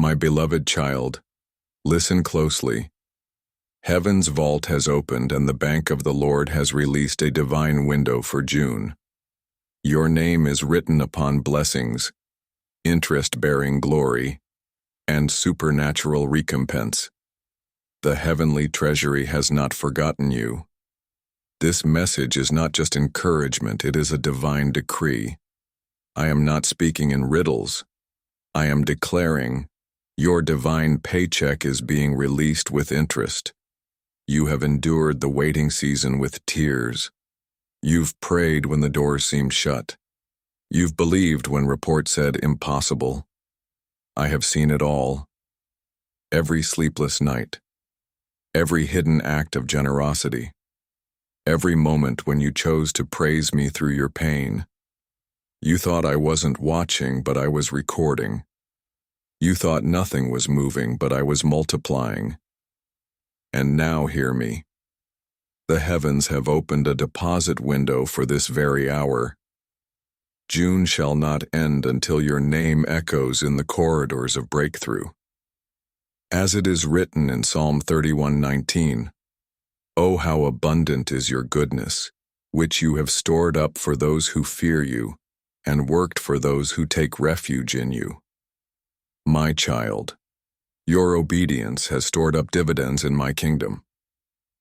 My beloved child, listen closely. Heaven's vault has opened and the bank of the Lord has released a divine window for June. Your name is written upon blessings, interest-bearing glory, and supernatural recompense. The heavenly treasury has not forgotten you. This message is not just encouragement, it is a divine decree. I am not speaking in riddles. I am declaring, your divine paycheck is being released with interest. You have endured the waiting season with tears. You've prayed when the doors seemed shut. You've believed when reports said impossible. I have seen it all. Every sleepless night. Every hidden act of generosity. Every moment when you chose to praise me through your pain. You thought I wasn't watching, but I was recording. You thought nothing was moving, but I was multiplying. And now hear me. The heavens have opened a deposit window for this very hour. June shall not end until your name echoes in the corridors of breakthrough. As it is written in Psalm 31:19, "Oh, how abundant is your goodness, which you have stored up for those who fear you, and worked for those who take refuge in you." My child, your obedience has stored up dividends in my kingdom.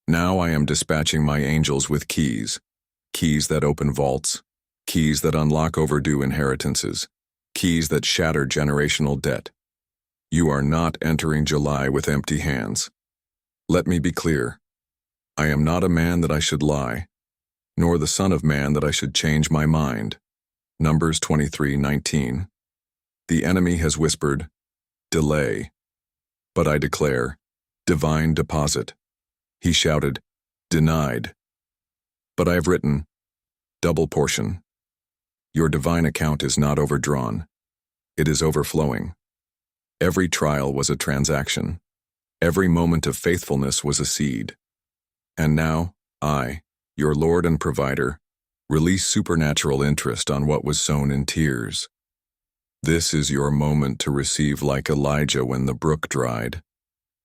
Now I am dispatching my angels with keys, keys that open vaults, keys that unlock overdue inheritances, keys that shatter generational debt. You are not entering July with empty hands. Let me be clear. I am not a man that I should lie, nor the son of man that I should change my mind. Numbers 23:19. The enemy has whispered, delay. But I declare, divine deposit. He shouted, denied. But I have written, double portion. Your divine account is not overdrawn. It is overflowing. Every trial was a transaction. Every moment of faithfulness was a seed. And now, I, your Lord and Provider, release supernatural interest on what was sown in tears. This is your moment to receive like Elijah when the brook dried,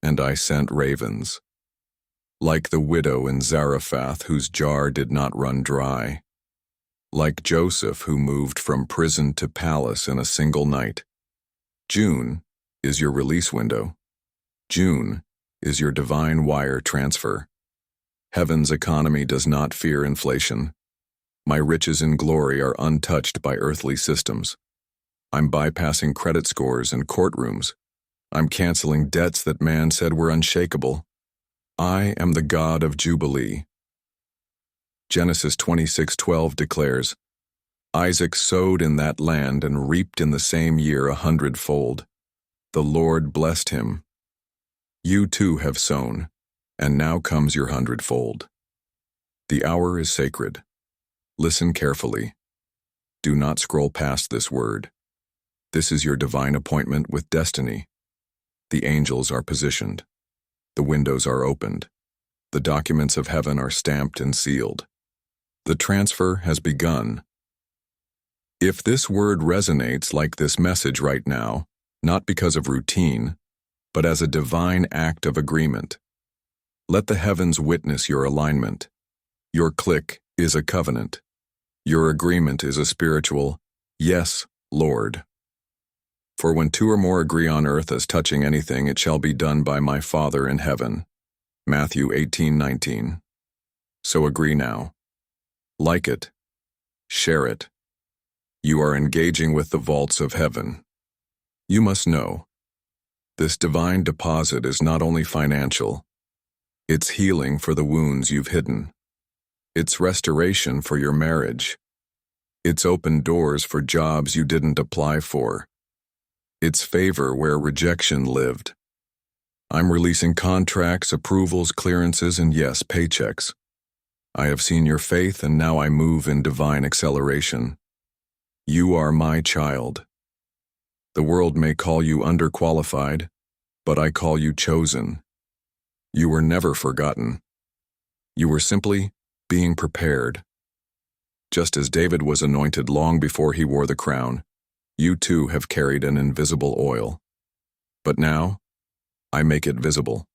and I sent ravens. Like the widow in Zarephath whose jar did not run dry. Like Joseph who moved from prison to palace in a single night. June is your release window. June is your divine wire transfer. Heaven's economy does not fear inflation. My riches in glory are untouched by earthly systems. I'm bypassing credit scores and courtrooms. I'm canceling debts that man said were unshakable. I am the God of Jubilee. Genesis 26:12 declares, Isaac sowed in that land and reaped in the same year 100-fold. The Lord blessed him. You too have sown, and now comes your 100-fold. The hour is sacred. Listen carefully. Do not scroll past this word. This is your divine appointment with destiny. The angels are positioned. The windows are opened. The documents of heaven are stamped and sealed. The transfer has begun. If this word resonates like this message right now, not because of routine, but as a divine act of agreement, let the heavens witness your alignment. Your click is a covenant. Your agreement is a spiritual, yes, Lord. For when two or more agree on earth as touching anything, it shall be done by my Father in heaven. Matthew 18:19. So agree now. Like it. Share it. You are engaging with the vaults of heaven. You must know, this divine deposit is not only financial, it's healing for the wounds you've hidden. It's restoration for your marriage. It's open doors for jobs you didn't apply for. It's favor where rejection lived. I'm releasing contracts, approvals, clearances, and yes, paychecks. I have seen your faith, and now I move in divine acceleration. You are my child. The world may call you underqualified, but I call you chosen. You were never forgotten. You were simply being prepared. Just as David was anointed long before he wore the crown, you too have carried an invisible oil. But now, I make it visible.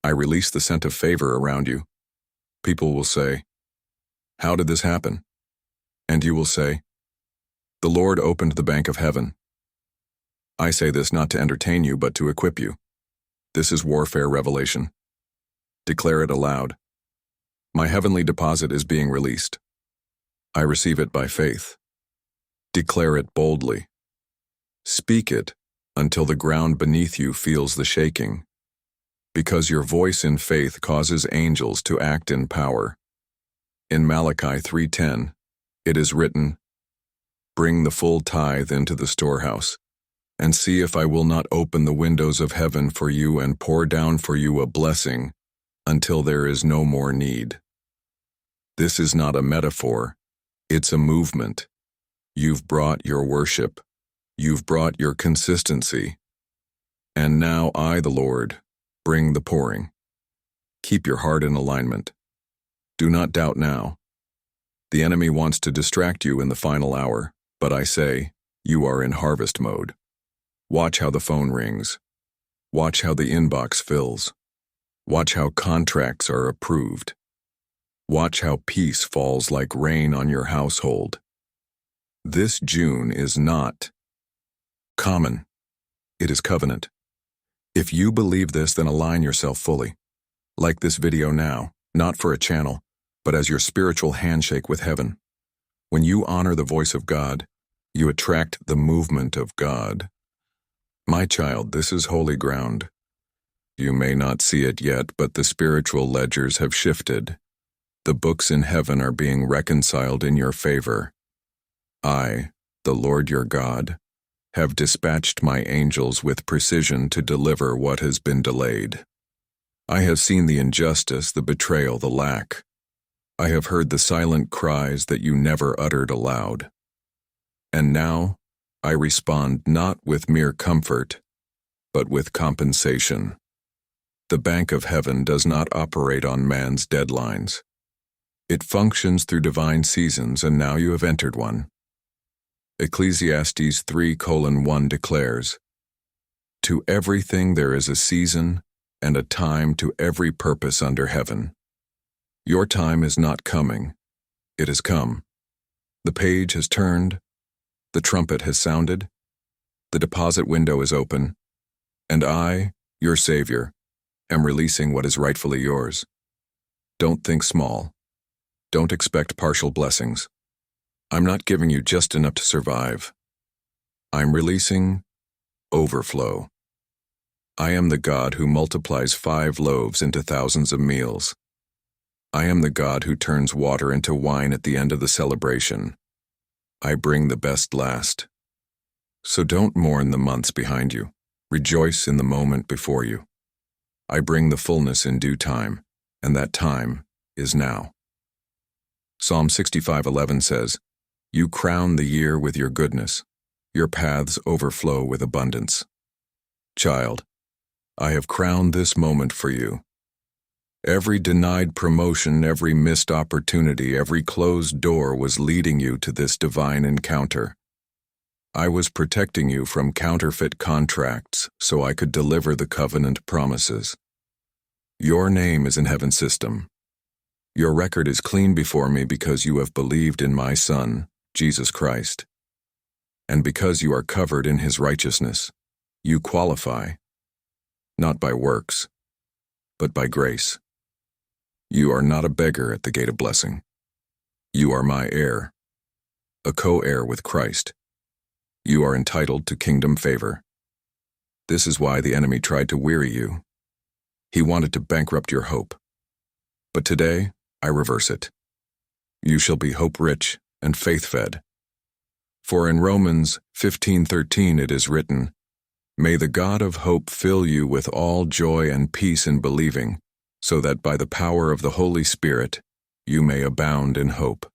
I release the scent of favor around you. People will say, "How did this happen?" And you will say, "The Lord opened the bank of heaven." I say this not to entertain you, but to equip you. This is warfare revelation. Declare it aloud. My heavenly deposit is being released. I receive it by faith. Declare it boldly. Speak it until the ground beneath you feels the shaking, because your voice in faith causes angels to act in power. In Malachi 3:10, it is written, "Bring the full tithe into the storehouse, and see if I will not open the windows of heaven for you and pour down for you a blessing until there is no more need." This is not a metaphor, it's a movement. You've brought your worship. You've brought your consistency. And now I, the Lord, bring the pouring. Keep your heart in alignment. Do not doubt now. The enemy wants to distract you in the final hour, but I say, you are in harvest mode. Watch how the phone rings. Watch how the inbox fills. Watch how contracts are approved. Watch how peace falls like rain on your household. This June is not common. It is covenant. If you believe this, then align yourself fully. Like this video now, not for a channel, but as your spiritual handshake with heaven. When you honor the voice of God, you attract the movement of God. My child, this is holy ground. You may not see it yet, but the spiritual ledgers have shifted. The books in heaven are being reconciled in your favor. I, the Lord your God, have dispatched my angels with precision to deliver what has been delayed. I have seen the injustice, the betrayal, the lack. I have heard the silent cries that you never uttered aloud. And now, I respond not with mere comfort, but with compensation. The bank of heaven does not operate on man's deadlines. It functions through divine seasons, and now you have entered one. Ecclesiastes 3:1 declares, "To everything there is a season and a time to every purpose under heaven." Your time is not coming. It has come. The page has turned. The trumpet has sounded. The deposit window is open. And I, your Savior, am releasing what is rightfully yours. Don't think small. Don't expect partial blessings. I'm not giving you just enough to survive. I'm releasing overflow. I am the God who multiplies 5 loaves into thousands of meals. I am the God who turns water into wine at the end of the celebration. I bring the best last. So don't mourn the months behind you. Rejoice in the moment before you. I bring the fullness in due time, and that time is now. Psalm 65:11 says, "You crown the year with your goodness. Your paths overflow with abundance." Child, I have crowned this moment for you. Every denied promotion, every missed opportunity, every closed door was leading you to this divine encounter. I was protecting you from counterfeit contracts so I could deliver the covenant promises. Your name is in heaven's system. Your record is clean before me because you have believed in my Son, Jesus Christ. And because you are covered in his righteousness, you qualify, not by works, but by grace. You are not a beggar at the gate of blessing. You are my heir, a co-heir with Christ. You are entitled to kingdom favor. This is why the enemy tried to weary you. He wanted to bankrupt your hope. But today, I reverse it. You shall be hope-rich and faith-fed. For in Romans 15:13 it is written, "May the God of hope fill you with all joy and peace in believing, so that by the power of the Holy Spirit you may abound in hope."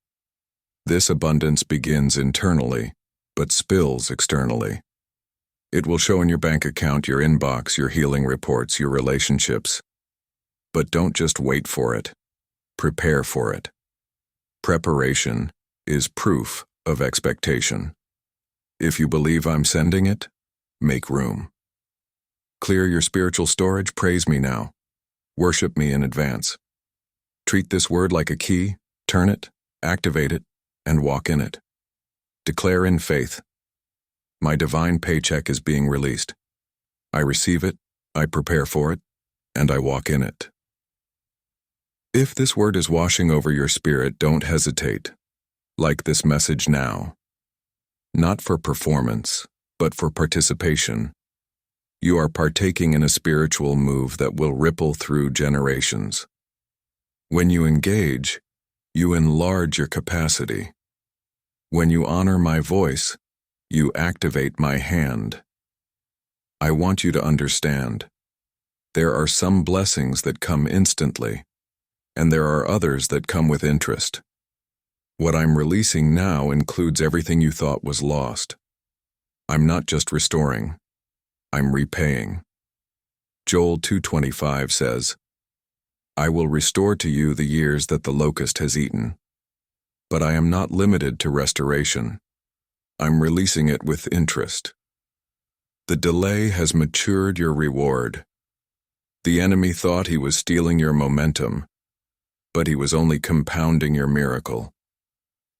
This abundance begins internally, but spills externally. It will show in your bank account, your inbox, your healing reports, your relationships. But don't just wait for it. Prepare for it. Preparation is proof of expectation. If you believe I'm sending it, make room. Clear your spiritual storage, praise me now. Worship me in advance. Treat this word like a key, turn it, activate it, and walk in it. Declare in faith, my divine paycheck is being released. I receive it, I prepare for it, and I walk in it. If this word is washing over your spirit, don't hesitate. Like this message now. Not for performance, but for participation. You are partaking in a spiritual move that will ripple through generations. When you engage, you enlarge your capacity. When you honor my voice, you activate my hand. I want you to understand. There are some blessings that come instantly, and there are others that come with interest. What I'm releasing now includes everything you thought was lost. I'm not just restoring, I'm repaying. Joel 2:25 says, I will restore to you the years that the locust has eaten. But I am not limited to restoration. I'm releasing it with interest. The delay has matured your reward. The enemy thought he was stealing your momentum, but he was only compounding your miracle.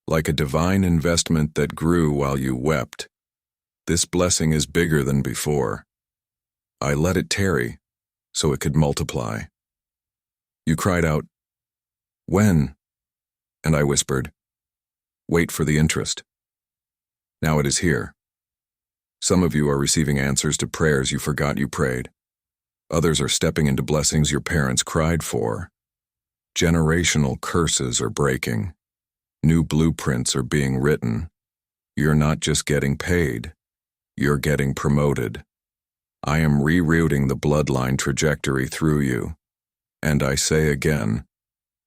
Like a divine investment that grew while you wept, this blessing is bigger than before. I let it tarry, so it could multiply. You cried out, when? And I whispered, wait for the interest. Now it is here. Some of you are receiving answers to prayers you forgot you prayed. Others are stepping into blessings your parents cried for. Generational curses are breaking. New blueprints are being written. You're not just getting paid, you're getting promoted. I am rerouting the bloodline trajectory through you. And I say again,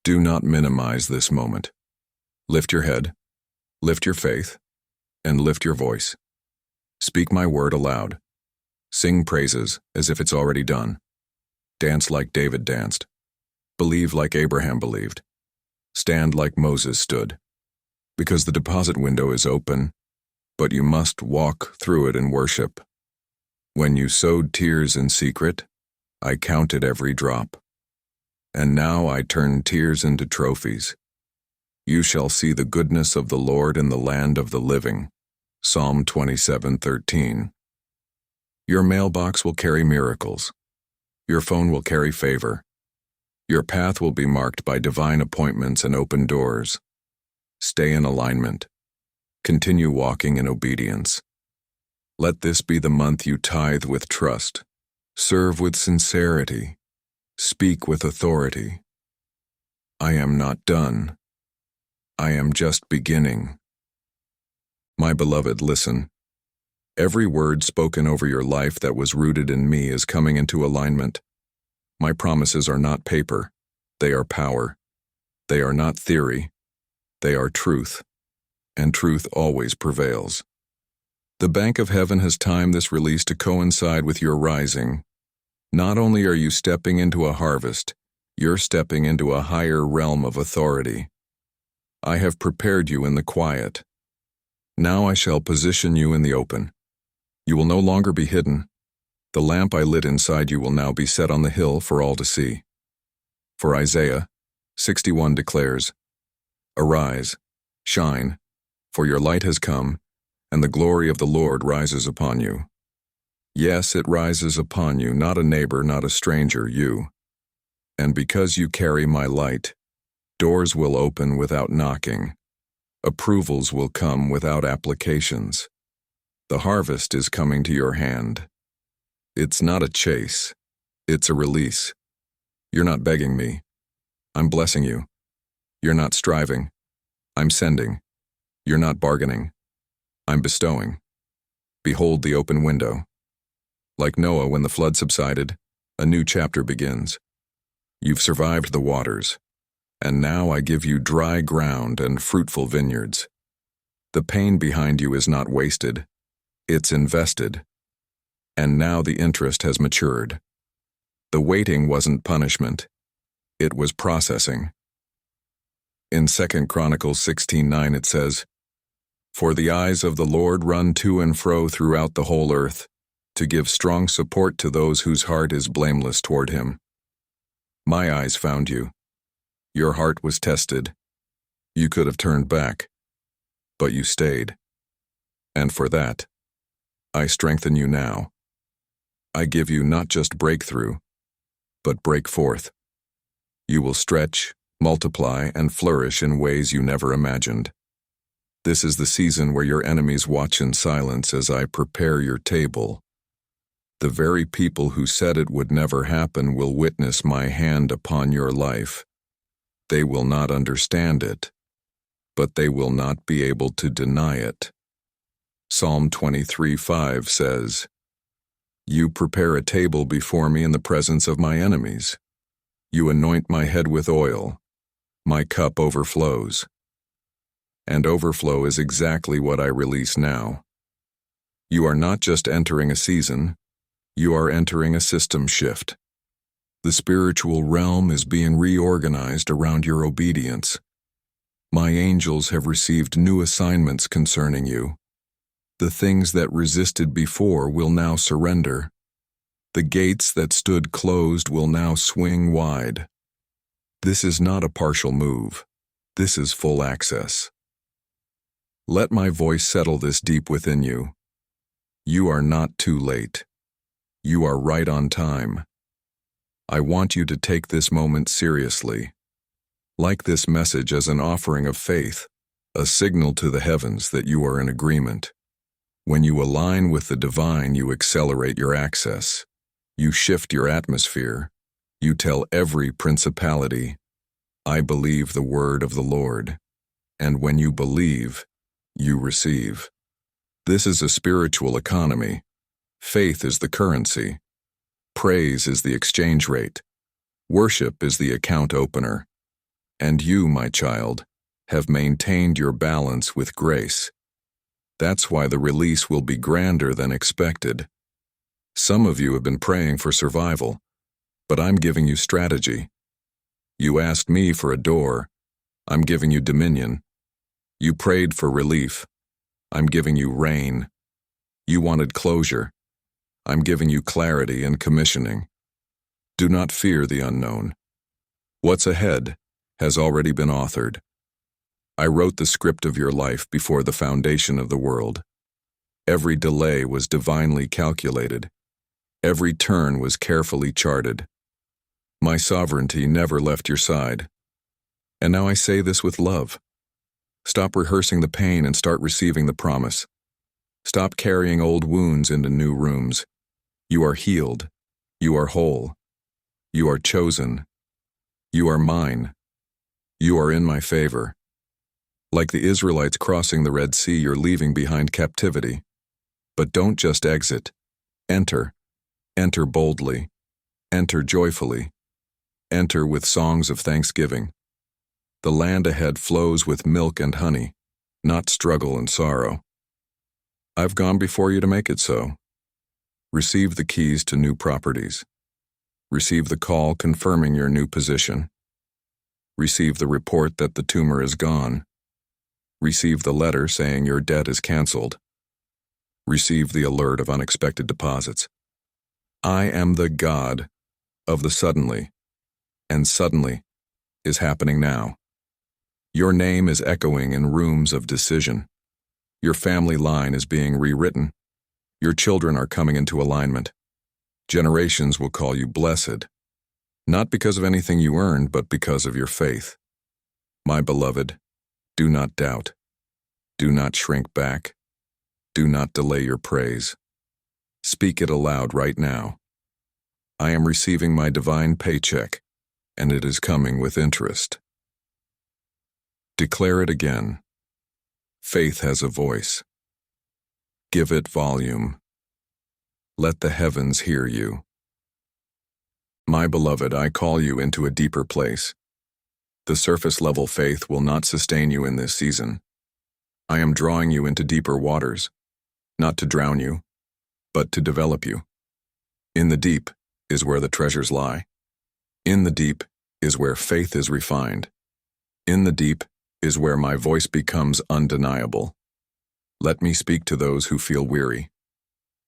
do not minimize this moment. Lift your head, lift your faith, and lift your voice. Speak my word aloud. Sing praises as if it's already done. Dance like David danced. Believe like Abraham believed. Stand like Moses stood. Because the deposit window is open, but you must walk through it in worship. When you sowed tears in secret, I counted every drop. And now I turn tears into trophies. You shall see the goodness of the Lord in the land of the living. Psalm 27:13. Your mailbox will carry miracles. Your phone will carry favor. Your path will be marked by divine appointments and open doors. Stay in alignment. Continue walking in obedience. Let this be the month you tithe with trust, serve with sincerity, speak with authority. I am not done. I am just beginning. My beloved, listen. Every word spoken over your life that was rooted in me is coming into alignment. My promises are not paper. They are power. They are not theory. They are truth. And truth always prevails. The Bank of Heaven has timed this release to coincide with your rising. Not only are you stepping into a harvest, you're stepping into a higher realm of authority. I have prepared you in the quiet. Now I shall position you in the open. You will no longer be hidden. The lamp I lit inside you will now be set on the hill for all to see. For Isaiah 61 declares, Arise, shine, for your light has come, and the glory of the Lord rises upon you. Yes, it rises upon you, not a neighbor, not a stranger, you. And because you carry my light, doors will open without knocking. Approvals will come without applications. The harvest is coming to your hand. It's not a chase. It's a release. You're not begging me. I'm blessing you. You're not striving. I'm sending. You're not bargaining. I'm bestowing. Behold the open window. Like Noah when the flood subsided, a new chapter begins. You've survived the waters, and now I give you dry ground and fruitful vineyards. The pain behind you is not wasted. It's invested. And now the interest has matured. The waiting wasn't punishment. It was processing. In 2 Chronicles 16:9 it says, For the eyes of the Lord run to and fro throughout the whole earth, to give strong support to those whose heart is blameless toward him. My eyes found you. Your heart was tested. You could have turned back, but you stayed. And for that, I strengthen you now. I give you not just breakthrough, but break forth. You will stretch, multiply, and flourish in ways you never imagined. This is the season where your enemies watch in silence as I prepare your table. The very people who said it would never happen will witness my hand upon your life. They will not understand it, but they will not be able to deny it. Psalm 23:5 says, "You prepare a table before me in the presence of my enemies. You anoint my head with oil. My cup overflows." And overflow is exactly what I release now. You are not just entering a season, you are entering a system shift. The spiritual realm is being reorganized around your obedience. My angels have received new assignments concerning you. The things that resisted before will now surrender. The gates that stood closed will now swing wide. This is not a partial move. This is full access. Let my voice settle this deep within you. You are not too late. You are right on time. I want you to take this moment seriously. Like this message as an offering of faith, a signal to the heavens that you are in agreement. When you align with the divine, you accelerate your access. You shift your atmosphere. You tell every principality, "I believe the word of the Lord." And when you believe, you receive. This is a spiritual economy. Faith is the currency. Praise is the exchange rate. Worship is the account opener. And you, my child, have maintained your balance with grace. That's why the release will be grander than expected. Some of you have been praying for survival, but I'm giving you strategy. You asked me for a door. I'm giving you dominion. You prayed for relief. I'm giving you rain. You wanted closure. I'm giving you clarity and commissioning. Do not fear the unknown. What's ahead has already been authored. I wrote the script of your life before the foundation of the world. Every delay was divinely calculated. Every turn was carefully charted. My sovereignty never left your side. And now I say this with love. Stop rehearsing the pain and start receiving the promise. Stop carrying old wounds into new rooms. You are healed. You are whole. You are chosen. You are mine. You are in my favor. Like the Israelites crossing the Red Sea, you're leaving behind captivity. But don't just exit. Enter. Enter boldly. Enter joyfully. Enter with songs of thanksgiving. The land ahead flows with milk and honey, not struggle and sorrow. I've gone before you to make it so. Receive the keys to new properties. Receive the call confirming your new position. Receive the report that the tumor is gone. Receive the letter saying your debt is canceled. Receive the alert of unexpected deposits. I am the God of the suddenly, and suddenly is happening now. Your name is echoing in rooms of decision. Your family line is being rewritten. Your children are coming into alignment. Generations will call you blessed, not because of anything you earned, but because of your faith. My beloved, do not doubt. Do not shrink back. Do not delay your praise. Speak it aloud right now. I am receiving my divine paycheck, and it is coming with interest. Declare it again. Faith has a voice. Give it volume. Let the heavens hear you. My beloved, I call you into a deeper place. The surface-level faith will not sustain you in this season. I am drawing you into deeper waters, not to drown you, but to develop you. In the deep is where the treasures lie. In the deep is where faith is refined. In the deep is where my voice becomes undeniable. Let me speak to those who feel weary.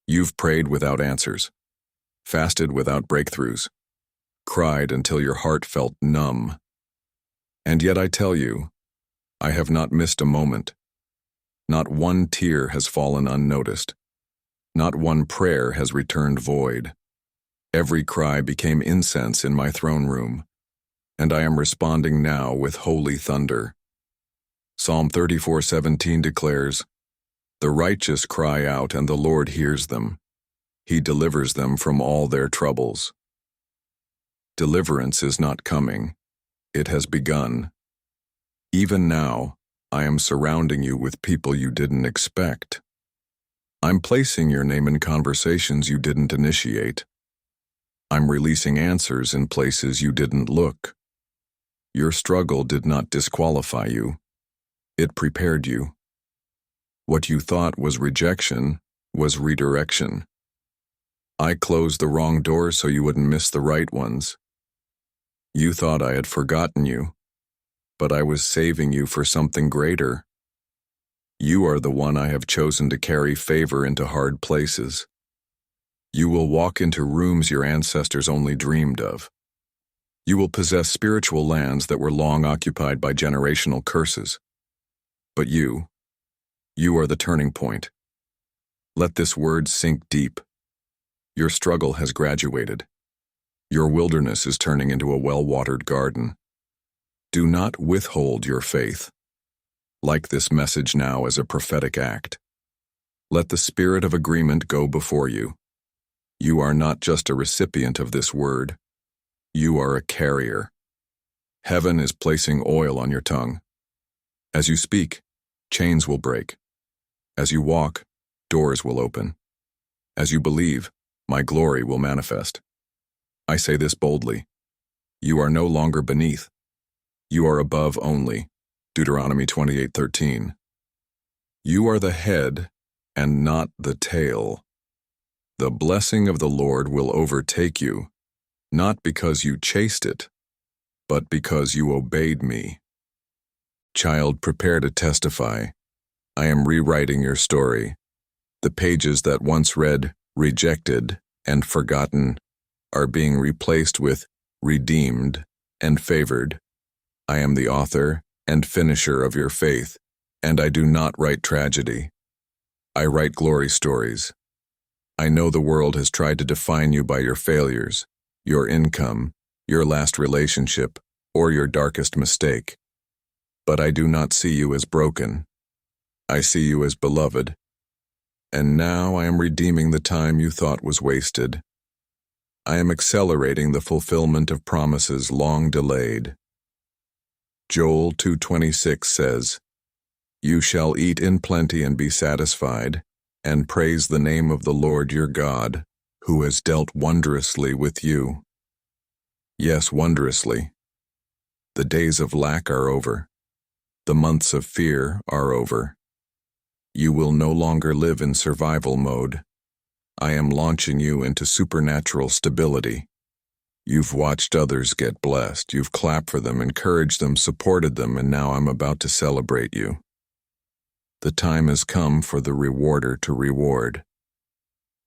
You've prayed without answers, fasted without breakthroughs, cried until your heart felt numb. And yet I tell you, I have not missed a moment. Not one tear has fallen unnoticed. Not one prayer has returned void. Every cry became incense in my throne room, and I am responding now with holy thunder. Psalm 34:17 declares, "The righteous cry out, and the Lord hears them. He delivers them from all their troubles." Deliverance is not coming. It has begun. Even now, I am surrounding you with people you didn't expect. I'm placing your name in conversations you didn't initiate. I'm releasing answers in places you didn't look. Your struggle did not disqualify you. It prepared you. What you thought was rejection was redirection. I closed the wrong doors so you wouldn't miss the right ones. You thought I had forgotten you, but I was saving you for something greater. You are the one I have chosen to carry favor into hard places. You will walk into rooms your ancestors only dreamed of. You will possess spiritual lands that were long occupied by generational curses. But you are the turning point. Let this word sink deep. Your struggle has graduated. Your wilderness is turning into a well-watered garden. Do not withhold your faith. Like this message now as a prophetic act. Let the spirit of agreement go before you. You are not just a recipient of this word. You are a carrier. Heaven is placing oil on your tongue. As you speak, chains will break. As you walk, doors will open. As you believe, my glory will manifest. I say this boldly. You are no longer beneath. You are above only. Deuteronomy 28:13. You are the head and not the tail. The blessing of the Lord will overtake you, not because you chased it, but because you obeyed me. Child, prepare to testify. I am rewriting your story. The pages that once read, rejected, and forgotten are being replaced with redeemed and favored. I am the author and finisher of your faith, and I do not write tragedy. I write glory stories. I know the world has tried to define you by your failures, your income, your last relationship, or your darkest mistake. But I do not see you as broken. I see you as beloved. And now I am redeeming the time you thought was wasted. I am accelerating the fulfillment of promises long delayed. Joel 2:26 says, "You shall eat in plenty and be satisfied, and praise the name of the Lord your God, who has dealt wondrously with you." Yes, wondrously. The days of lack are over. The months of fear are over. You will no longer live in survival mode. I am launching you into supernatural stability. You've watched others get blessed. You've clapped for them, encouraged them, supported them, and now I'm about to celebrate you. The time has come for the rewarder to reward.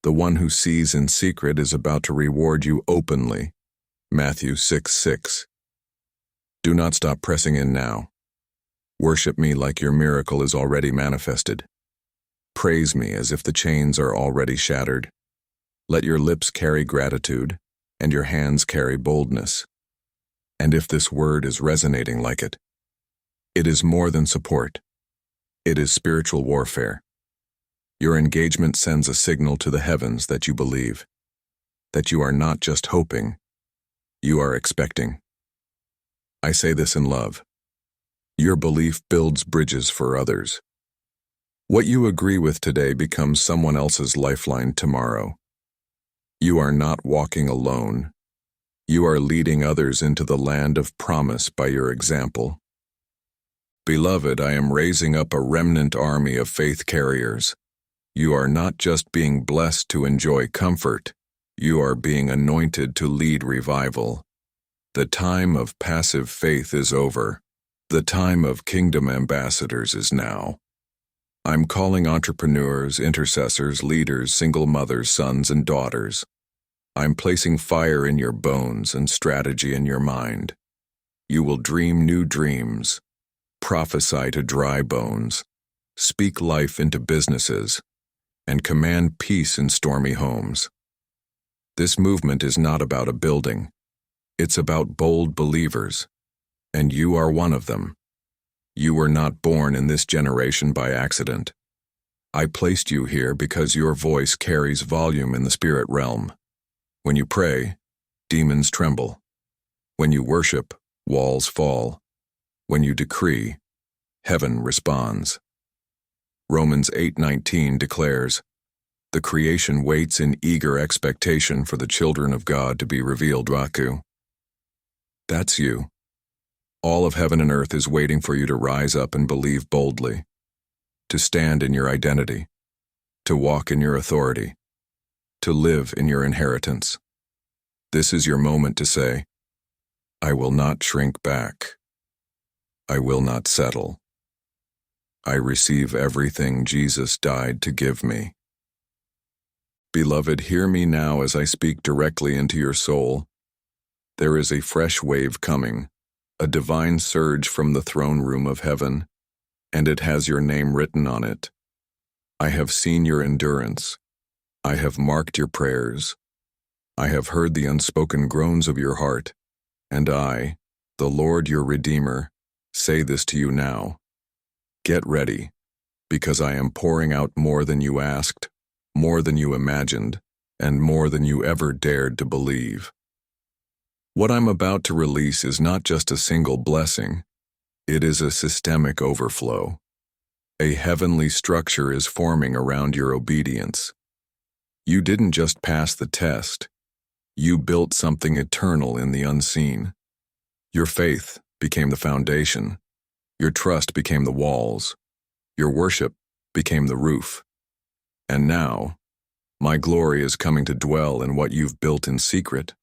The one who sees in secret is about to reward you openly. Matthew 6:6. Do not stop pressing in now. Worship me like your miracle is already manifested. Praise me as if the chains are already shattered. Let your lips carry gratitude, and your hands carry boldness. And if this word is resonating like it is more than support. It is spiritual warfare. Your engagement sends a signal to the heavens that you believe, that you are not just hoping, you are expecting. I say this in love. Your belief builds bridges for others. What you agree with today becomes someone else's lifeline tomorrow. You are not walking alone. You are leading others into the land of promise by your example. Beloved, I am raising up a remnant army of faith carriers. You are not just being blessed to enjoy comfort. You are being anointed to lead revival. The time of passive faith is over. The time of kingdom ambassadors is now. I'm calling entrepreneurs, intercessors, leaders, single mothers, sons, and daughters. I'm placing fire in your bones and strategy in your mind. You will dream new dreams, prophesy to dry bones, speak life into businesses, and command peace in stormy homes. This movement is not about a building. It's about bold believers, and you are one of them. You were not born in this generation by accident. I placed you here because your voice carries volume in the spirit realm. When you pray, demons tremble. When you worship, walls fall. When you decree, heaven responds. Romans 8:19 declares, "The creation waits in eager expectation for the children of God to be revealed." Raku. That's you. All of heaven and earth is waiting for you to rise up and believe boldly, to stand in your identity, to walk in your authority, to live in your inheritance. This is your moment to say, "I will not shrink back. I will not settle. I receive everything Jesus died to give me." Beloved, hear me now as I speak directly into your soul. There is a fresh wave coming, a divine surge from the throne room of heaven, and it has your name written on it. I have seen your endurance. I have marked your prayers. I have heard the unspoken groans of your heart, and I, the Lord your Redeemer, say this to you now. Get ready, because I am pouring out more than you asked, more than you imagined, and more than you ever dared to believe. What I'm about to release is not just a single blessing, it is a systemic overflow. A heavenly structure is forming around your obedience. You didn't just pass the test, you built something eternal in the unseen. Your faith became the foundation, your trust became the walls, your worship became the roof. And now, my glory is coming to dwell in what you've built in secret.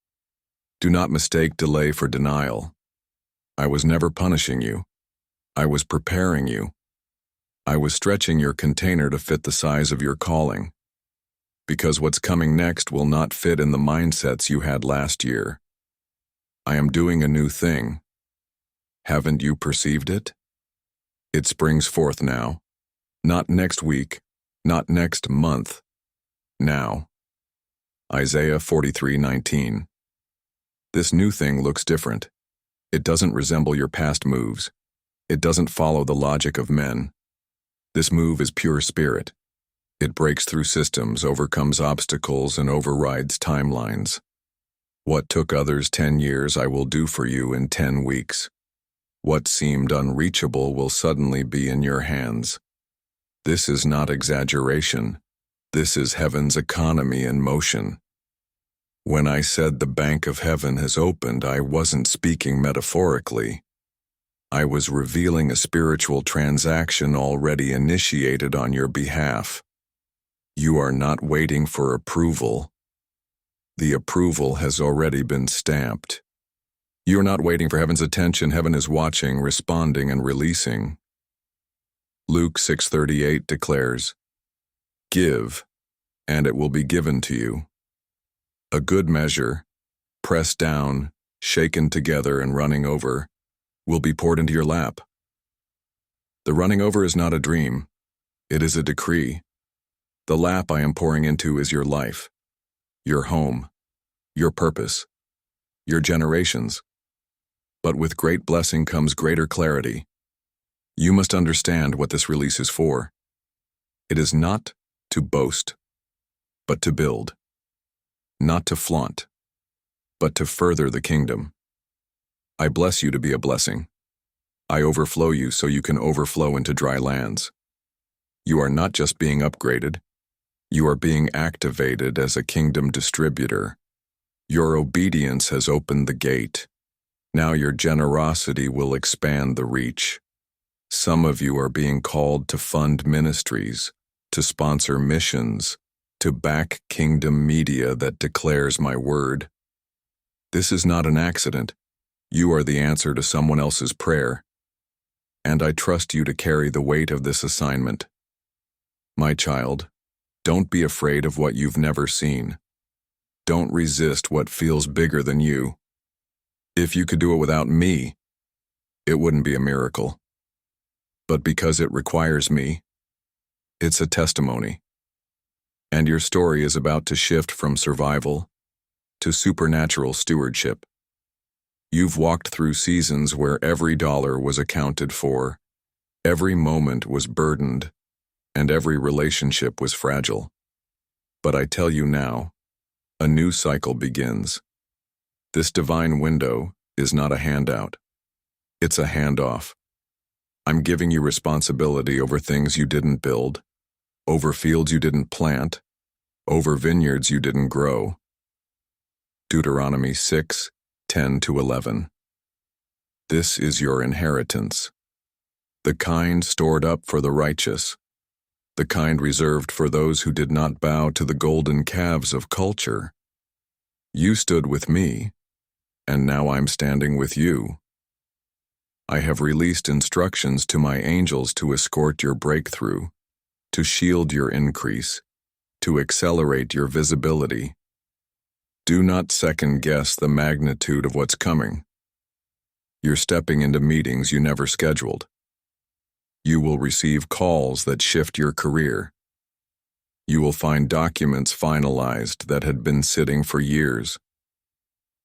Do not mistake delay for denial. I was never punishing you. I was preparing you. I was stretching your container to fit the size of your calling. Because what's coming next will not fit in the mindsets you had last year. I am doing a new thing. Haven't you perceived it? It springs forth now. Not next week, not next month. Now. Isaiah 43:19. This new thing looks different. It doesn't resemble your past moves. It doesn't follow the logic of men. This move is pure spirit. It breaks through systems, overcomes obstacles, and overrides timelines. What took others 10 years, I will do for you in 10 weeks. What seemed unreachable will suddenly be in your hands. This is not exaggeration. This is heaven's economy in motion. When I said the bank of heaven has opened, I wasn't speaking metaphorically. I was revealing a spiritual transaction already initiated on your behalf. You are not waiting for approval. The approval has already been stamped. You're not waiting for heaven's attention. Heaven is watching, responding, and releasing. Luke 6:38 declares, "Give, and it will be given to you. A good measure, pressed down, shaken together, and running over, will be poured into your lap." The running over is not a dream. It is a decree. The lap I am pouring into is your life, your home, your purpose, your generations. But with great blessing comes greater clarity. You must understand what this release is for. It is not to boast, but to build. Not to flaunt, but to further the kingdom. I bless you to be a blessing. I overflow you so you can overflow into dry lands. You are not just being upgraded, you are being activated as a kingdom distributor. Your obedience has opened the gate. Now your generosity will expand the reach. Some of you are being called to fund ministries, to sponsor missions, to back kingdom media that declares my word. This is not an accident. You are the answer to someone else's prayer. And I trust you to carry the weight of this assignment. My child, don't be afraid of what you've never seen. Don't resist what feels bigger than you. If you could do it without me, it wouldn't be a miracle. But because it requires me, it's a testimony. And your story is about to shift from survival to supernatural stewardship. You've walked through seasons where every dollar was accounted for, every moment was burdened, and every relationship was fragile. But I tell you now, a new cycle begins. This divine window is not a handout. It's a handoff. I'm giving you responsibility over things you didn't build, over fields you didn't plant, over vineyards you didn't grow. Deuteronomy 6:10-11. This is your inheritance. The kind stored up for the righteous, the kind reserved for those who did not bow to the golden calves of culture. You stood with me, and now I'm standing with you. I have released instructions to my angels to escort your breakthrough, to shield your increase, to accelerate your visibility. Do not second-guess the magnitude of what's coming. You're stepping into meetings you never scheduled. You will receive calls that shift your career. You will find documents finalized that had been sitting for years.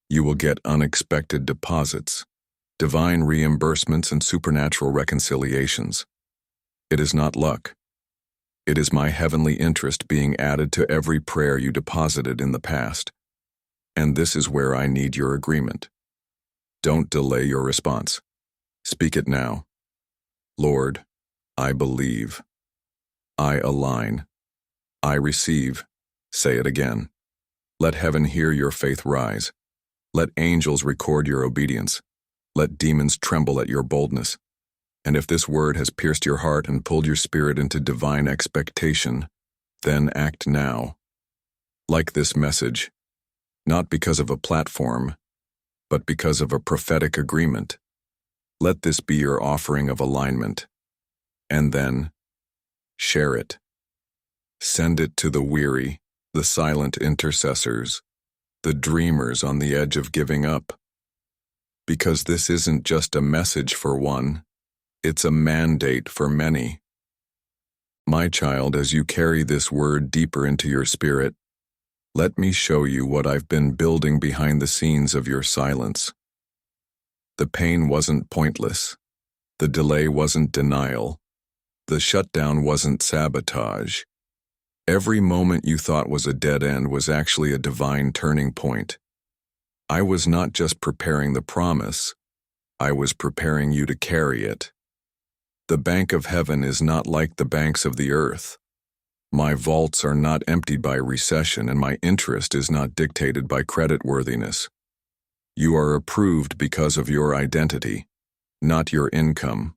You will get unexpected deposits, divine reimbursements, and supernatural reconciliations. It is not luck. It is my heavenly interest being added to every prayer you deposited in the past. And this is where I need your agreement. Don't delay your response. Speak it now. Lord, I believe. I align. I receive. Say it again. Let heaven hear your faith rise. Let angels record your obedience. Let demons tremble at your boldness. And if this word has pierced your heart and pulled your spirit into divine expectation, then act now. Like this message, not because of a platform, but because of a prophetic agreement. Let this be your offering of alignment. And then, share it. Send it to the weary, the silent intercessors, the dreamers on the edge of giving up. Because this isn't just a message for one, it's a mandate for many. My child, as you carry this word deeper into your spirit, let me show you what I've been building behind the scenes of your silence. The pain wasn't pointless. The delay wasn't denial. The shutdown wasn't sabotage. Every moment you thought was a dead end was actually a divine turning point. I was not just preparing the promise, I was preparing you to carry it. The bank of heaven is not like the banks of the earth. My vaults are not emptied by recession, and my interest is not dictated by creditworthiness. You are approved because of your identity, not your income.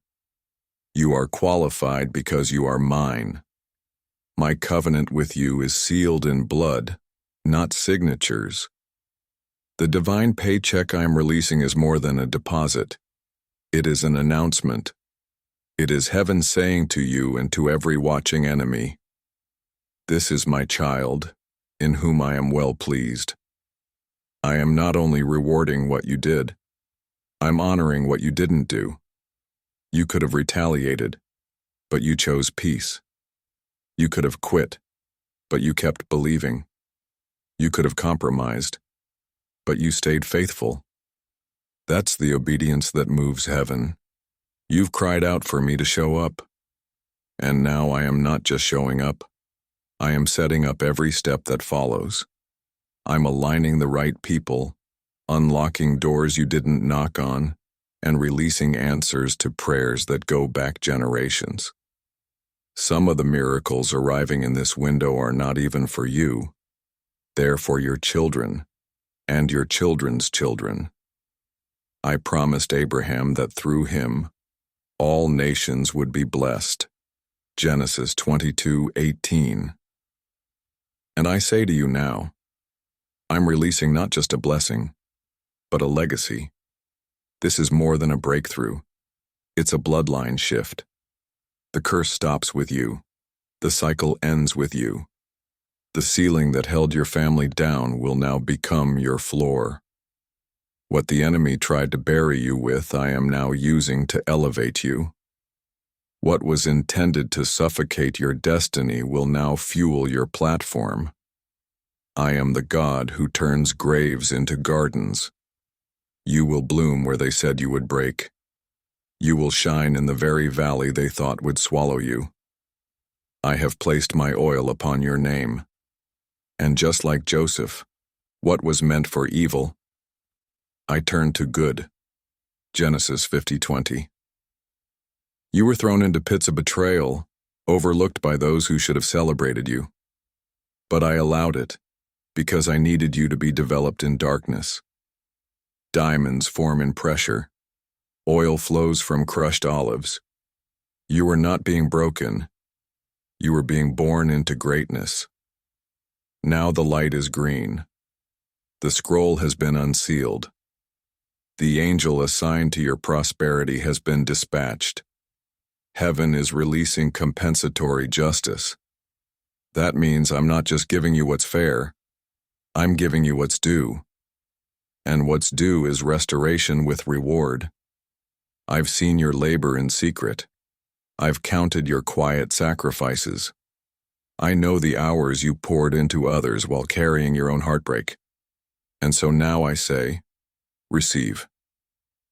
You are qualified because you are mine. My covenant with you is sealed in blood, not signatures. The divine paycheck I am releasing is more than a deposit. It is an announcement. It is heaven saying to you and to every watching enemy, "This is my child, in whom I am well pleased." I am not only rewarding what you did, I'm honoring what you didn't do. You could have retaliated, but you chose peace. You could have quit, but you kept believing. You could have compromised, but you stayed faithful. That's the obedience that moves heaven. You've cried out for me to show up. And now I am not just showing up. I am setting up every step that follows. I'm aligning the right people, unlocking doors you didn't knock on, and releasing answers to prayers that go back generations. Some of the miracles arriving in this window are not even for you. They're for your children and your children's children. I promised Abraham that through him, all nations would be blessed. Genesis 22:18. And I say to you now, I'm releasing not just a blessing, but a legacy. This is more than a breakthrough. It's a bloodline shift. The curse stops with you. The cycle ends with you. The ceiling that held your family down will now become your floor. What the enemy tried to bury you with, I am now using to elevate you. What was intended to suffocate your destiny will now fuel your platform. I am the God who turns graves into gardens. You will bloom where they said you would break. You will shine in the very valley they thought would swallow you. I have placed my oil upon your name. And just like Joseph, what was meant for evil, I turned to good. Genesis 50:20. You were thrown into pits of betrayal, overlooked by those who should have celebrated you. But I allowed it, because I needed you to be developed in darkness. Diamonds form in pressure. Oil flows from crushed olives. You were not being broken. You were being born into greatness. Now the light is green. The scroll has been unsealed. The angel assigned to your prosperity has been dispatched. Heaven is releasing compensatory justice. That means I'm not just giving you what's fair, I'm giving you what's due. And what's due is restoration with reward. I've seen your labor in secret. I've counted your quiet sacrifices. I know the hours you poured into others while carrying your own heartbreak. And so now I say, receive.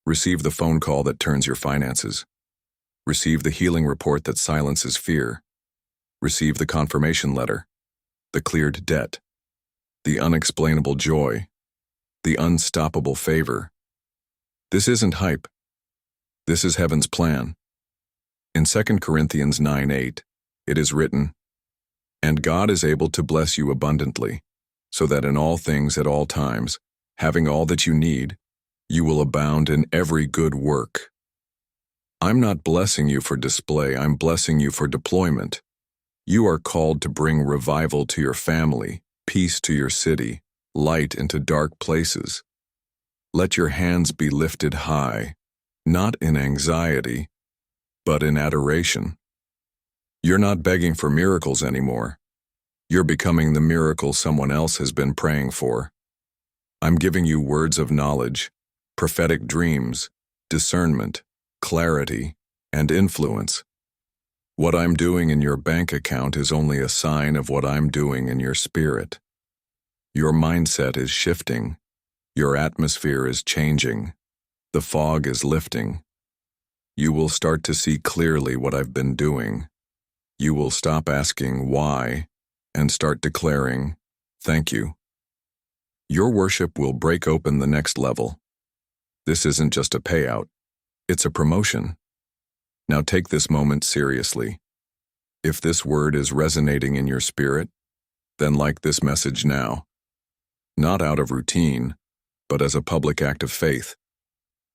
Receive the phone call that turns your finances. Receive the healing report that silences fear. Receive the confirmation letter, the cleared debt, the unexplainable joy, the unstoppable favor. This isn't hype. This is heaven's plan. In 2 Corinthians 9:8, it is written, "And God is able to bless you abundantly, so that in all things at all times, having all that you need, you will abound in every good work." I'm not blessing you for display, I'm blessing you for deployment. You are called to bring revival to your family, peace to your city, light into dark places. Let your hands be lifted high, not in anxiety, but in adoration. You're not begging for miracles anymore. You're becoming the miracle someone else has been praying for. I'm giving you words of knowledge, prophetic dreams, discernment, clarity, and influence. What I'm doing in your bank account is only a sign of what I'm doing in your spirit. Your mindset is shifting. Your atmosphere is changing. The fog is lifting. You will start to see clearly what I've been doing. You will stop asking why and start declaring, thank you. Your worship will break open the next level. This isn't just a payout. It's a promotion. Now take this moment seriously. If this word is resonating in your spirit, then like this message now. Not out of routine, but as a public act of faith.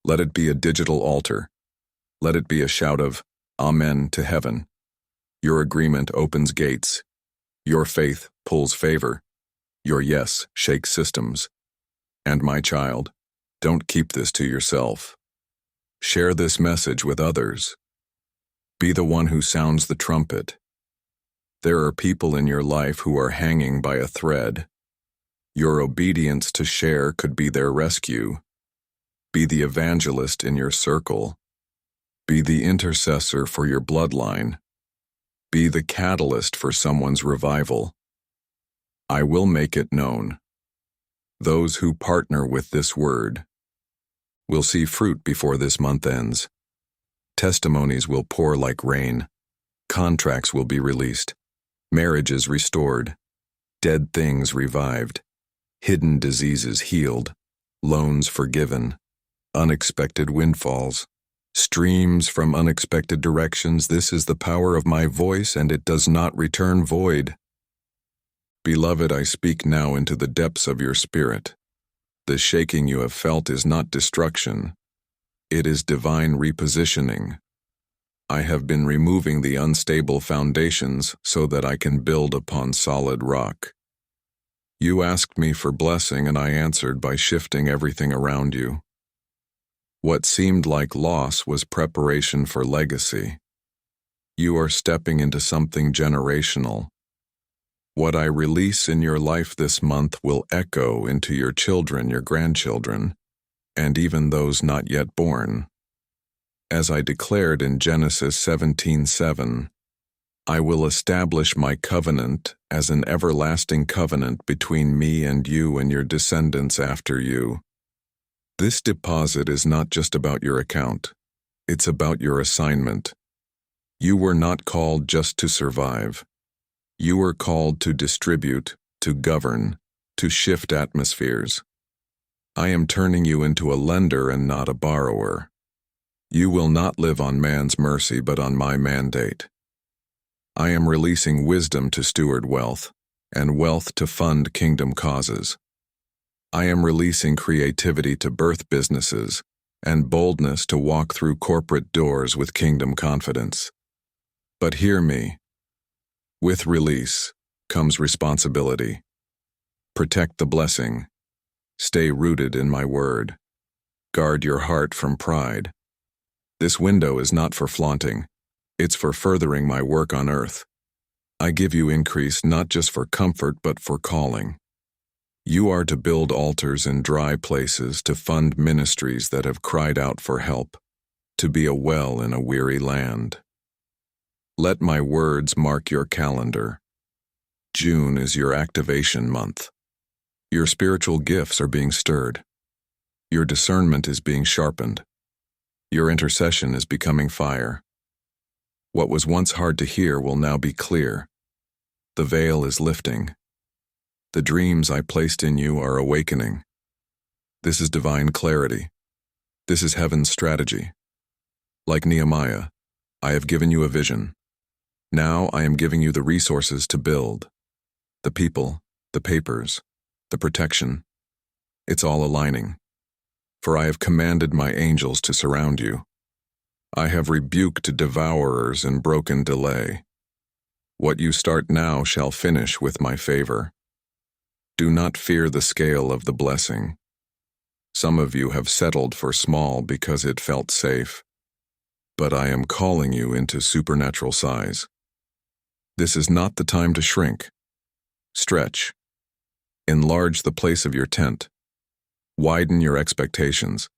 Let it be a digital altar. Let it be a shout of Amen to heaven. Your agreement opens gates. Your faith pulls favor. Your yes shakes systems. And my child, don't keep this to yourself. Share this message with others. Be the one who sounds the trumpet. There are people in your life who are hanging by a thread. Your obedience to share could be their rescue. Be the evangelist in your circle. Be the intercessor for your bloodline. Be the catalyst for someone's revival. I will make it known. Those who partner with this word will see fruit before this month ends. Testimonies will pour like rain. Contracts will be released. Marriages restored. Dead things revived. Hidden diseases healed. Loans forgiven. Unexpected windfalls. Streams from unexpected directions. This is the power of my voice, and it does not return void. Beloved, I speak now into the depths of your spirit. The shaking you have felt is not destruction. It is divine repositioning. I have been removing the unstable foundations so that I can build upon solid rock. You asked me for blessing, and I answered by shifting everything around you. What seemed like loss was preparation for legacy. You are stepping into something generational. What I release in your life this month will echo into your children, your grandchildren, and even those not yet born. As I declared in Genesis 17:7, I will establish my covenant as an everlasting covenant between me and you and your descendants after you. This deposit is not just about your account. It's about your assignment. You were not called just to survive. You were called to distribute, to govern, to shift atmospheres. I am turning you into a lender and not a borrower. You will not live on man's mercy but on my mandate. I am releasing wisdom to steward wealth, and wealth to fund kingdom causes. I am releasing creativity to birth businesses, and boldness to walk through corporate doors with kingdom confidence. But hear me. With release comes responsibility. Protect the blessing. Stay rooted in my word. Guard your heart from pride. This window is not for flaunting. It's for furthering my work on earth. I give you increase not just for comfort but for calling. You are to build altars in dry places, to fund ministries that have cried out for help, to be a well in a weary land. Let my words mark your calendar. June is your activation month. Your spiritual gifts are being stirred. Your discernment is being sharpened. Your intercession is becoming fire. What was once hard to hear will now be clear. The veil is lifting. The dreams I placed in you are awakening. This is divine clarity. This is heaven's strategy. Like Nehemiah, I have given you a vision. Now I am giving you the resources to build. The people, the papers, the protection. It's all aligning. For I have commanded my angels to surround you. I have rebuked devourers and broken delay. What you start now shall finish with my favor. Do not fear the scale of the blessing. Some of you have settled for small because it felt safe. But I am calling you into supernatural size. This is not the time to shrink. Stretch. Enlarge the place of your tent. Widen your expectations.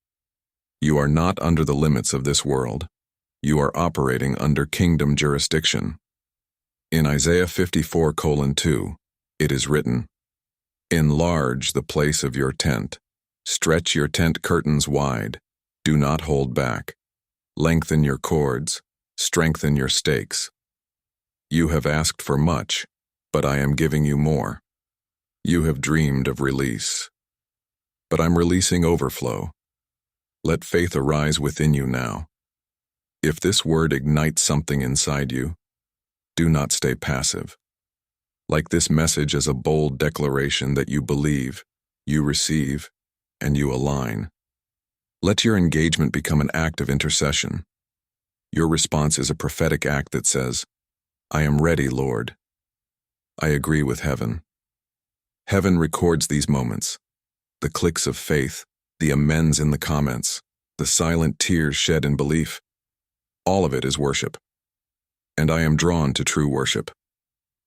You are not under the limits of this world. You are operating under kingdom jurisdiction. In Isaiah 54:2, it is written, Enlarge the place of your tent. Stretch your tent curtains wide. Do not hold back. Lengthen your cords. Strengthen your stakes. You have asked for much, but I am giving you more. You have dreamed of release, but I'm releasing overflow. Let faith arise within you now. If this word ignites something inside you, do not stay passive. Like this message as a bold declaration that you believe, you receive, and you align. Let your engagement become an act of intercession. Your response is a prophetic act that says, I am ready, Lord. I agree with heaven. Heaven records these moments. The clicks of faith, the amens in the comments, the silent tears shed in belief. All of it is worship. And I am drawn to true worship.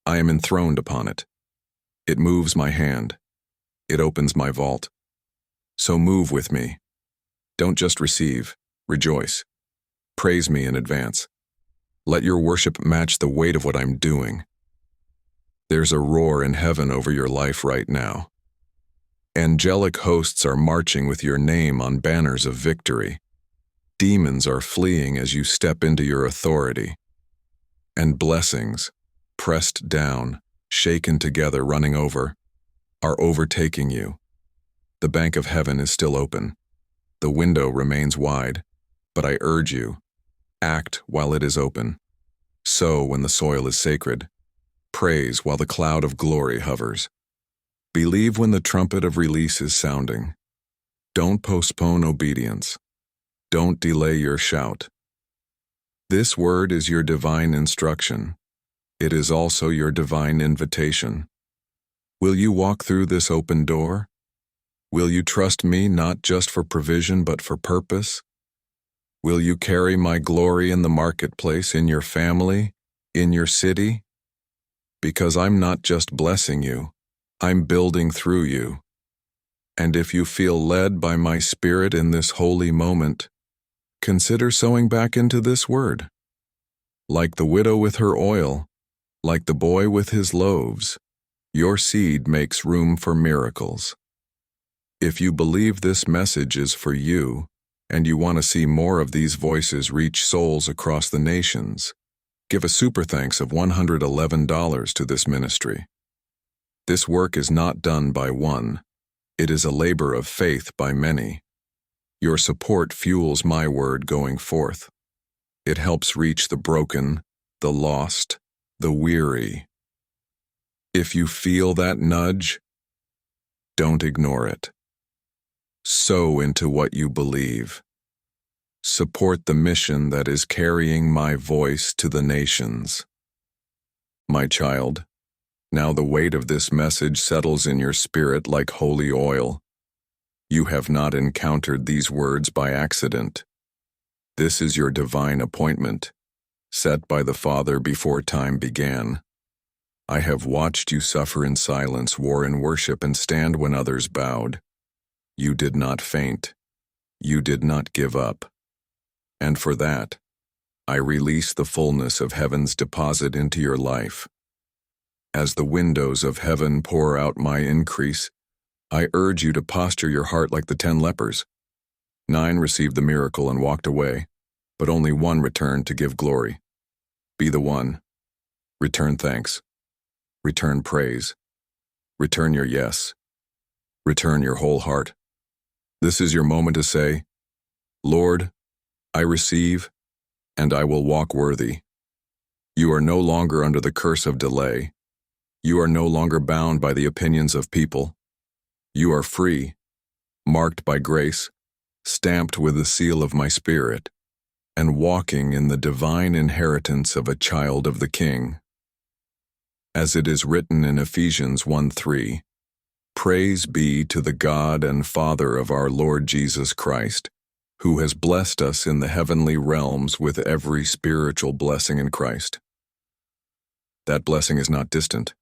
I am enthroned upon it. It moves my hand. It opens my vault. So move with me. Don't just receive, rejoice. Praise me in advance. Let your worship match the weight of what I'm doing. There's a roar in heaven over your life right now. Angelic hosts are marching with your name on banners of victory. Demons are fleeing as you step into your authority. And blessings, pressed down, shaken together, running over, are overtaking you. The bank of heaven is still open. The window remains wide, but I urge you, act while it is open. Sow when the soil is sacred. Praise while the cloud of glory hovers. Believe when the trumpet of release is sounding. Don't postpone obedience. Don't delay your shout. This word is your divine instruction. It is also your divine invitation. Will you walk through this open door? Will you trust me not just for provision but for purpose? Will you carry my glory in the marketplace, in your family, in your city? Because I'm not just blessing you, I'm building through you. And if you feel led by my Spirit in this holy moment, consider sowing back into this word. Like the widow with her oil, like the boy with his loaves, your seed makes room for miracles. If you believe this message is for you, and you want to see more of these voices reach souls across the nations, give a super thanks of $111 to this ministry. This work is not done by one. It is a labor of faith by many. Your support fuels my word going forth. It helps reach the broken, the lost, the weary. If you feel that nudge, don't ignore it. Sow into what you believe. Support the mission that is carrying my voice to the nations. My child, now the weight of this message settles in your spirit like holy oil. You have not encountered these words by accident. This is your divine appointment, set by the Father before time began. I have watched you suffer in silence, war in worship, and stand when others bowed. You did not faint. You did not give up. And for that, I release the fullness of heaven's deposit into your life. As the windows of heaven pour out my increase, I urge you to posture your heart like the 10 lepers. 9 received the miracle and walked away, but only 1 returned to give glory. Be the one. Return thanks. Return praise. Return your yes. Return your whole heart. This is your moment to say, Lord, I receive, and I will walk worthy. You are no longer under the curse of delay. You are no longer bound by the opinions of people. You are free, marked by grace, stamped with the seal of my Spirit, and walking in the divine inheritance of a child of the King. As it is written in Ephesians 1:3, Praise be to the God and Father of our Lord Jesus Christ, who has blessed us in the heavenly realms with every spiritual blessing in Christ. That blessing is not distant.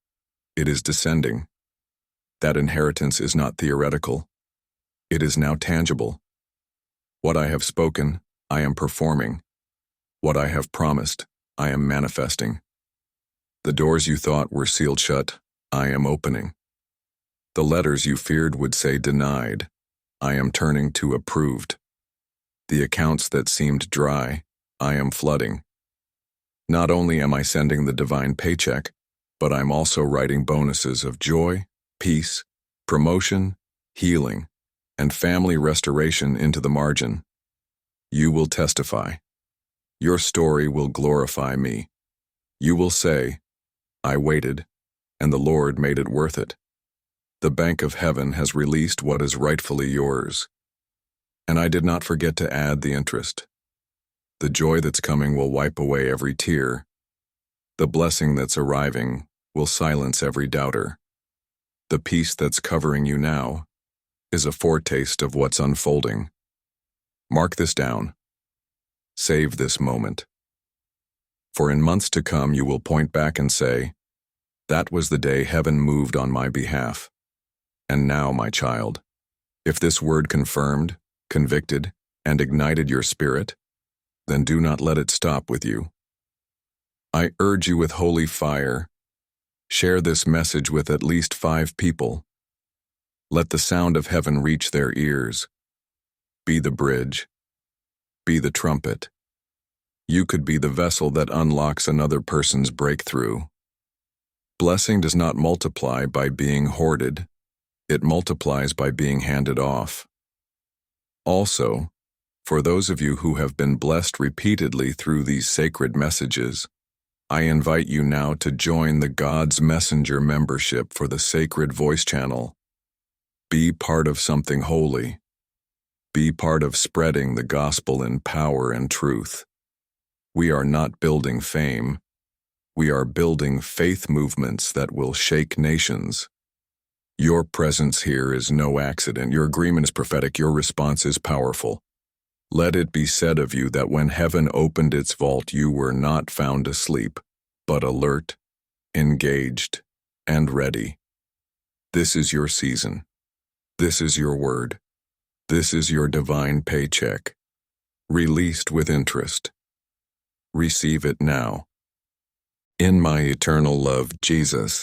It is descending. That inheritance is not theoretical. It is now tangible. What I have spoken, I am performing. What I have promised, I am manifesting. The doors you thought were sealed shut, I am opening. The letters you feared would say denied, I am turning to approved. The accounts that seemed dry, I am flooding. Not only am I sending the divine paycheck, but I'm also writing bonuses of joy, peace, promotion, healing, and family restoration into the margin. You will testify. Your story will glorify me. You will say, I waited, and the Lord made it worth it. The bank of heaven has released what is rightfully yours. And I did not forget to add the interest. The joy that's coming will wipe away every tear. The blessing that's arriving will silence every doubter. The peace that's covering you now is a foretaste of what's unfolding. Mark this down. Save this moment. For in months to come you will point back and say, that was the day heaven moved on my behalf. And now, my child, if this word confirmed, convicted, and ignited your spirit, then do not let it stop with you. I urge you with holy fire, share this message with at least 5 people. Let the sound of heaven reach their ears. Be the bridge. Be the trumpet. You could be the vessel that unlocks another person's breakthrough. Blessing does not multiply by being hoarded. It multiplies by being handed off. Also, for those of you who have been blessed repeatedly through these sacred messages, I invite you now to join the God's Messenger membership for the Sacred Voice channel. Be part of something holy. Be part of spreading the gospel in power and truth. We are not building fame. We are building faith movements that will shake nations. Your presence here is no accident. Your agreement is prophetic. Your response is powerful. Let it be said of you that when heaven opened its vault, you were not found asleep, but alert, engaged, and ready. This is your season. This is your word. This is your divine paycheck, released with interest. Receive it now. In my eternal love, Jesus.